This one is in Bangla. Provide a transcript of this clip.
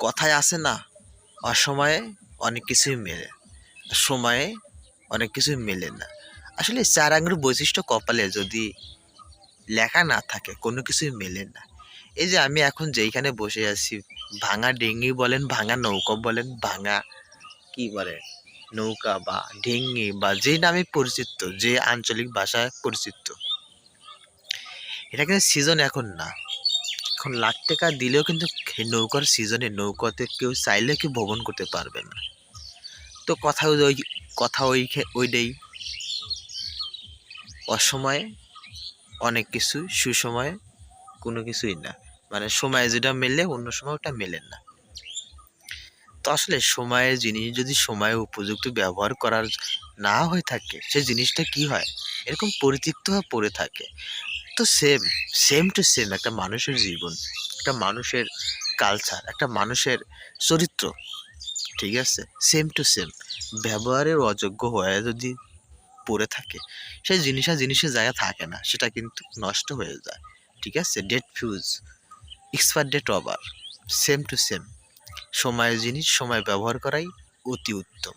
কথায় আছে না, অসময়ে অনেক কিছুই মেলে, সময়ে অনেক কিছুই মেলে না। আসলে চার আঙ্গুর বৈশিষ্ট্য কপালে যদি লেখা না থাকে কোনো কিছুই মেলে না। এই যে আমি এখন যেইখানে বসে আছি, ভাঙা ডিঙি বলেন, ভাঙা নৌকা বলেন, ভাঙা কি বলে নৌকা বা ডিঙি বা যে নামে পরিচিত, যে আঞ্চলিক ভাষায় পরিচিত, এটা কিন্তু সিজন এখন না। এখন লাখ টাকা দিলেও কিন্তু নৌকার সিজনে নৌকাতে কেউ চাইলে কেউ ভ্রমণ করতে পারবে না। তো কথা ওইটাই, অসময়ে অনেক কিছু, সুসময়ে কোনো কিছুই না। মানে সময়ে যেটা মেলে অন্য সময় ওটা মেলে না। তো আসলে সময়ের জিনিস যদি সময়ে উপযুক্ত ব্যবহার করার না হয়ে থাকে, সেই জিনিসটা কি হয়, এরকম পরিত্যক্ত হয়ে পড়ে থাকে। তো সেম টু সেম একটা মানুষের জীবন, একটা মানুষের কালচার, একটা মানুষের চরিত্র, ঠিক আছে, সেম টু সেম ব্যবহারের অযোগ্য হয়ে যদি পড়ে থাকে, সেই জিনিসের জায়গা থাকে না, সেটা কিন্তু নষ্ট হয়ে যায়। ঠিক আছে, date fuse, expire date over, same to same. সময়ের জিনিস সময় ব্যবহার করাই অতি উত্তম।